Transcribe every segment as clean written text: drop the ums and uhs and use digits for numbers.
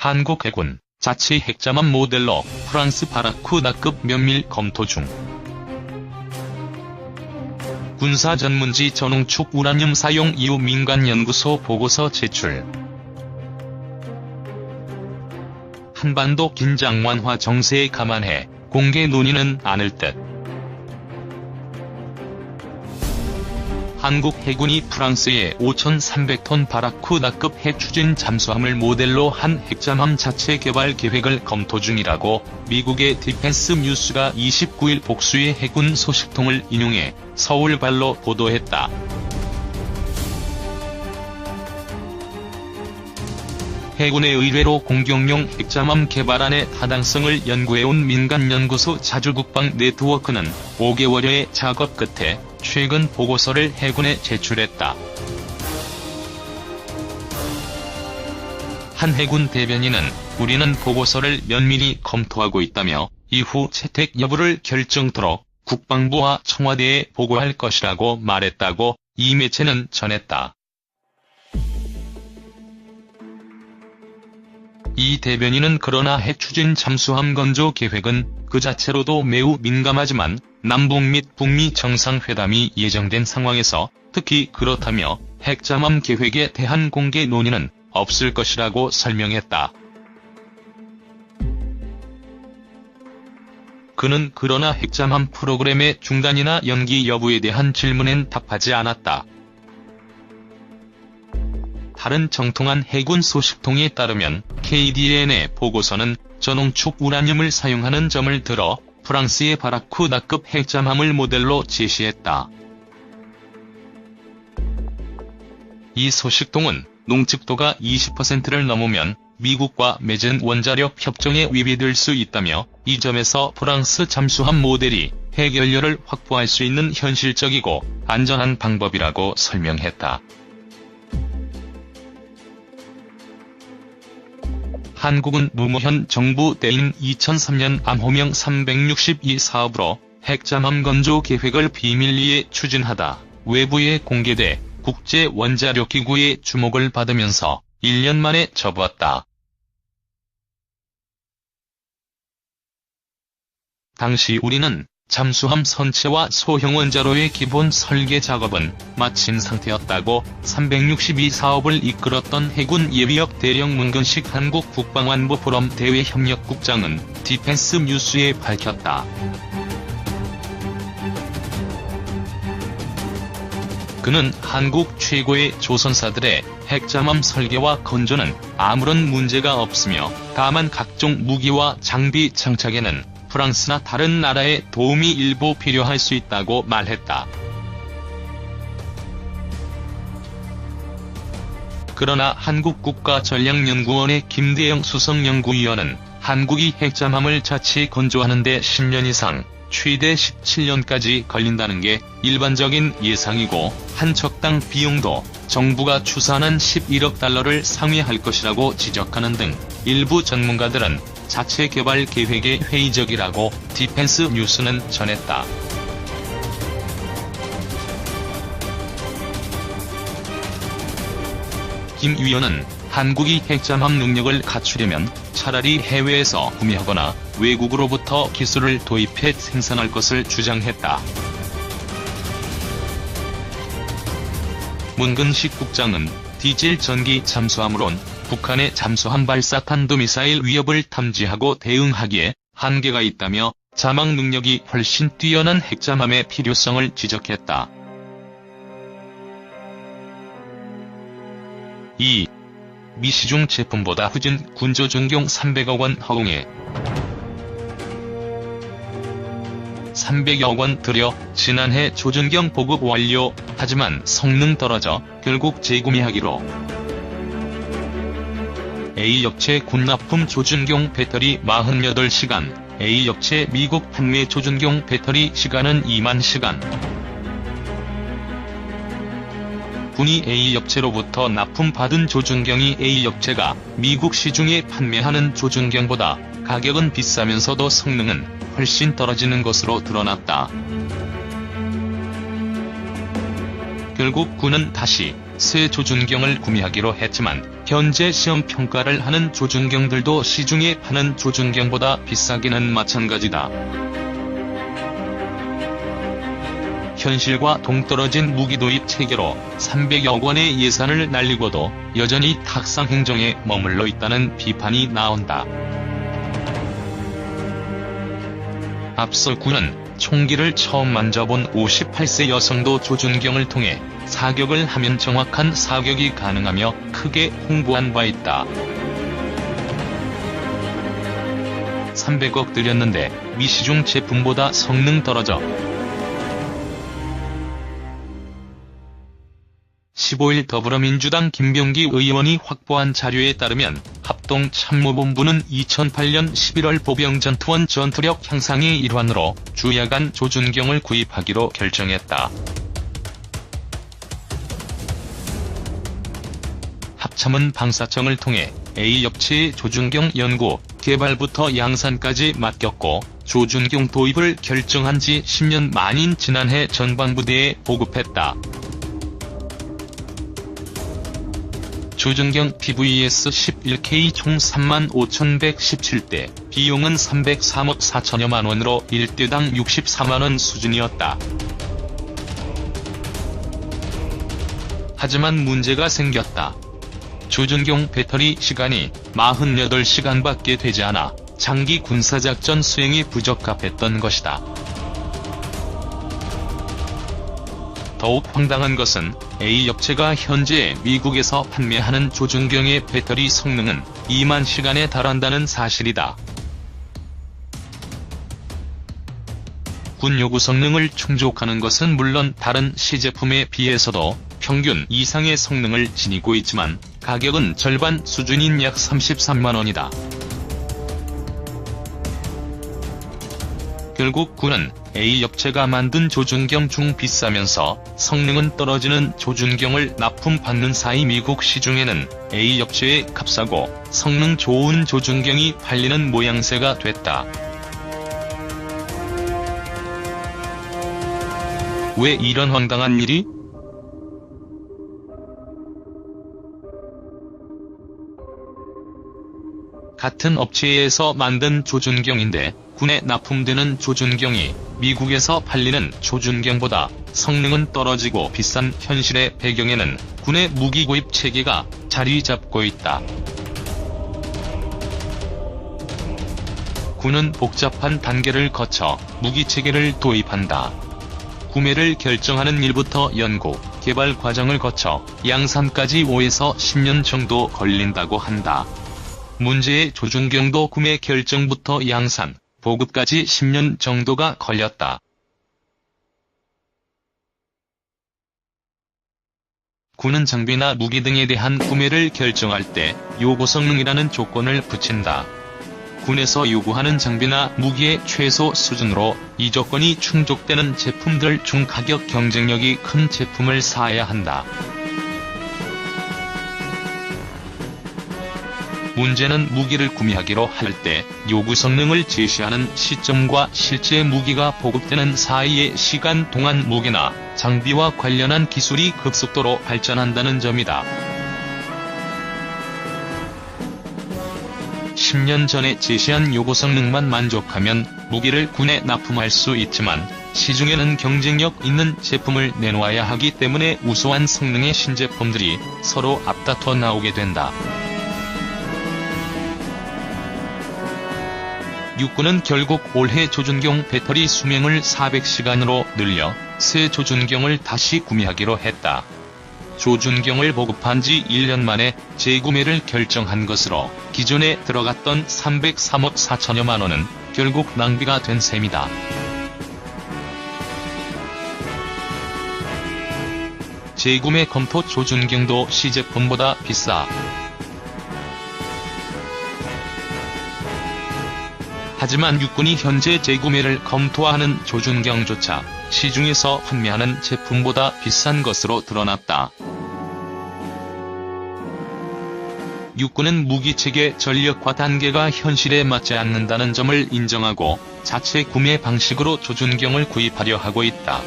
한국 해군 자체 핵잠함 모델로 프랑스 바라쿠다급 면밀 검토 중. 군사 전문지 전홍축 우라늄 사용 이후 민간연구소 보고서 제출. 한반도 긴장 완화 정세에 감안해 공개 논의는 않을 듯. 한국 해군이 프랑스의 5,300톤 바라쿠다급 핵추진 잠수함을 모델로 한 핵잠함 자체 개발 계획을 검토 중이라고 미국의 디펜스 뉴스가 29일 복수의 해군 소식통을 인용해 서울발로 보도했다. 해군의 의뢰로 공격용 핵잠함 개발안의 타당성을 연구해온 민간연구소 자주국방 네트워크는 5개월여의 작업 끝에 최근 보고서를 해군에 제출했다. 한 해군 대변인은 우리는 보고서를 면밀히 검토하고 있다며 이후 채택 여부를 결정토록 국방부와 청와대에 보고할 것이라고 말했다고 이 매체는 전했다. 이 대변인은 그러나 핵추진 잠수함 건조 계획은 그 자체로도 매우 민감하지만 남북 및 북미 정상회담이 예정된 상황에서 특히 그렇다며 핵잠함 계획에 대한 공개 논의는 없을 것이라고 설명했다. 그는 그러나 핵잠함 프로그램의 중단이나 연기 여부에 대한 질문엔 답하지 않았다. 다른 정통한 해군 소식통에 따르면 KDN의 보고서는 전홍축 우라늄을 사용하는 점을 들어 프랑스의 바라쿠다급 핵잠함을 모델로 제시했다. 이 소식통은 농축도가 20%를 넘으면 미국과 맺은 원자력 협정에 위배될 수 있다며 이 점에서 프랑스 잠수함 모델이 핵연료를 확보할 수 있는 현실적이고 안전한 방법이라고 설명했다. 한국은 노무현 정부 때인 2003년 암호명 362 사업으로 핵잠함 건조 계획을 비밀리에 추진하다 외부에 공개돼 국제원자력기구의 주목을 받으면서 1년 만에 접었다. 당시 우리는 잠수함 선체와 소형 원자로의 기본 설계 작업은 마친 상태였다고 362 사업을 이끌었던 해군 예비역 대령 문근식 한국 국방안보 포럼 대외 협력국장은 디펜스 뉴스에 밝혔다. 그는 한국 최고의 조선사들의 핵잠함 설계와 건조는 아무런 문제가 없으며 다만 각종 무기와 장비 장착에는 프랑스나 다른 나라의 도움이 일부 필요할 수 있다고 말했다. 그러나 한국국가전략연구원의 김대영 수석연구위원은 한국이 핵잠함을 자체 건조하는 데 10년 이상, 최대 17년까지 걸린다는 게 일반적인 예상이고 한 척당 비용도 정부가 추산한 11억 달러를 상회할 것이라고 지적하는 등 일부 전문가들은 자체 개발 계획에 회의적이라고 디펜스 뉴스는 전했다. 김 위원은 한국이 핵잠함 능력을 갖추려면 차라리 해외에서 구매하거나 외국으로부터 기술을 도입해 생산할 것을 주장했다. 문근식 국장은 디젤 전기 잠수함으론 북한의 잠수함 발사 탄도미사일 위협을 탐지하고 대응하기에 한계가 있다며 자막 능력이 훨씬 뛰어난 핵잠함의 필요성을 지적했다. 2. 미시중 제품보다 후진 군조준경 300억 원 허공에 300여 원 들여 지난해 조준경 보급 완료, 하지만 성능 떨어져 결국 재구매하기로. A역체 군납품 조준경 배터리 48시간, A역체 미국 판매 조준경 배터리 시간은 2만 시간. 군이 A역체로부터 납품받은 조준경이 A역체가 미국 시중에 판매하는 조준경보다 가격은 비싸면서도 성능은 훨씬 떨어지는 것으로 드러났다. 결국 군은 다시 새 조준경을 구매하기로 했지만 현재 시험 평가를 하는 조준경들도 시중에 파는 조준경보다 비싸기는 마찬가지다. 현실과 동떨어진 무기 도입 체계로 300여 원의 예산을 날리고도 여전히 탁상 행정에 머물러 있다는 비판이 나온다. 앞서 군은 총기를 처음 만져본 58세 여성도 조준경을 통해 사격을 하면 정확한 사격이 가능하며 크게 홍보한 바 있다. 300억 들였는데 미시중 제품보다 성능 떨어져. 15일 더불어민주당 김병기 의원이 확보한 자료에 따르면 합동참모본부는 2008년 11월 보병전투원 전투력 향상의 일환으로 주야간 조준경을 구입하기로 결정했다. 합참은 방사청을 통해 A업체의 조준경 연구, 개발부터 양산까지 맡겼고 조준경 도입을 결정한 지 10년 만인 지난해 전방부대에 보급했다. 조준경 PVS-11K 총 35,117대, 비용은 303억 4천여만 원으로 1대당 64만 원 수준이었다. 하지만 문제가 생겼다. 조준경 배터리 시간이 48시간밖에 되지 않아 장기 군사작전 수행에 부적합했던 것이다. 더욱 황당한 것은 A업체가 현재 미국에서 판매하는 조준경의 배터리 성능은 2만 시간에 달한다는 사실이다. 군 요구 성능을 충족하는 것은 물론 다른 시제품에 비해서도 평균 이상의 성능을 지니고 있지만 가격은 절반 수준인 약 33만 원이다. 결국 군은 A업체가 만든 조준경 중 비싸면서 성능은 떨어지는 조준경을 납품받는 사이 미국 시중에는 A업체의 값싸고 성능 좋은 조준경이 팔리는 모양새가 됐다. 왜 이런 황당한 일이? 같은 업체에서 만든 조준경인데 군에 납품되는 조준경이 미국에서 팔리는 조준경보다 성능은 떨어지고 비싼 현실의 배경에는 군의 무기 구입 체계가 자리 잡고 있다. 군은 복잡한 단계를 거쳐 무기 체계를 도입한다. 구매를 결정하는 일부터 연구, 개발 과정을 거쳐 양산까지 5에서 10년 정도 걸린다고 한다. 문제의 조준경도 구매 결정부터 양산, 보급까지 10년 정도가 걸렸다. 군은 장비나 무기 등에 대한 구매를 결정할 때 요구 성능이라는 조건을 붙인다. 군에서 요구하는 장비나 무기의 최소 수준으로 이 조건이 충족되는 제품들 중 가격 경쟁력이 큰 제품을 사야 한다. 문제는 무기를 구매하기로 할 때 요구 성능을 제시하는 시점과 실제 무기가 보급되는 사이의 시간 동안 무기나 장비와 관련한 기술이 급속도로 발전한다는 점이다. 10년 전에 제시한 요구 성능만 만족하면 무기를 군에 납품할 수 있지만 시중에는 경쟁력 있는 제품을 내놓아야 하기 때문에 우수한 성능의 신제품들이 서로 앞다퉈 나오게 된다. 육군은 결국 올해 조준경 배터리 수명을 400시간으로 늘려 새 조준경을 다시 구매하기로 했다. 조준경을 보급한 지 1년 만에 재구매를 결정한 것으로 기존에 들어갔던 303억 4천여만 원은 결국 낭비가 된 셈이다. 재구매 검토 조준경도 시제품보다 비싸. 하지만 육군이 현재 재구매를 검토하는 조준경조차 시중에서 판매하는 제품보다 비싼 것으로 드러났다. 육군은 무기체계 전력화 단계가 현실에 맞지 않는다는 점을 인정하고 자체 구매 방식으로 조준경을 구입하려 하고 있다.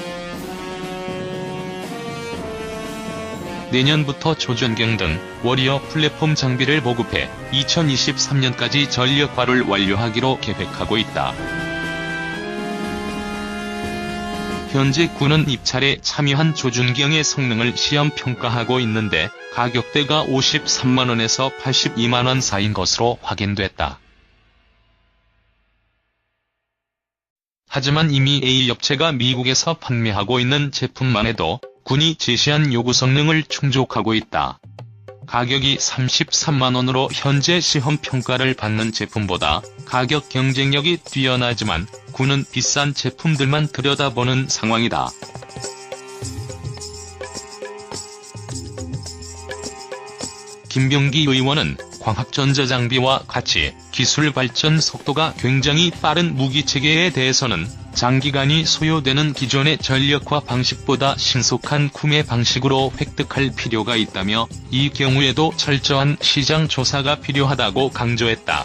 내년부터 조준경 등 워리어 플랫폼 장비를 보급해 2023년까지 전력화를 완료하기로 계획하고 있다. 현재 군은 입찰에 참여한 조준경의 성능을 시험 평가하고 있는데 가격대가 53만원에서 82만원 사이인 것으로 확인됐다. 하지만 이미 A업체가 미국에서 판매하고 있는 제품만 해도 군이 제시한 요구 성능을 충족하고 있다. 가격이 33만원으로 현재 시험 평가를 받는 제품보다 가격 경쟁력이 뛰어나지만 군은 비싼 제품들만 들여다보는 상황이다. 김병기 의원은 광학전자장비와 같이 기술 발전 속도가 굉장히 빠른 무기체계에 대해서는 장기간이 소요되는 기존의 전력화 방식보다 신속한 구매 방식으로 획득할 필요가 있다며 이 경우에도 철저한 시장 조사가 필요하다고 강조했다.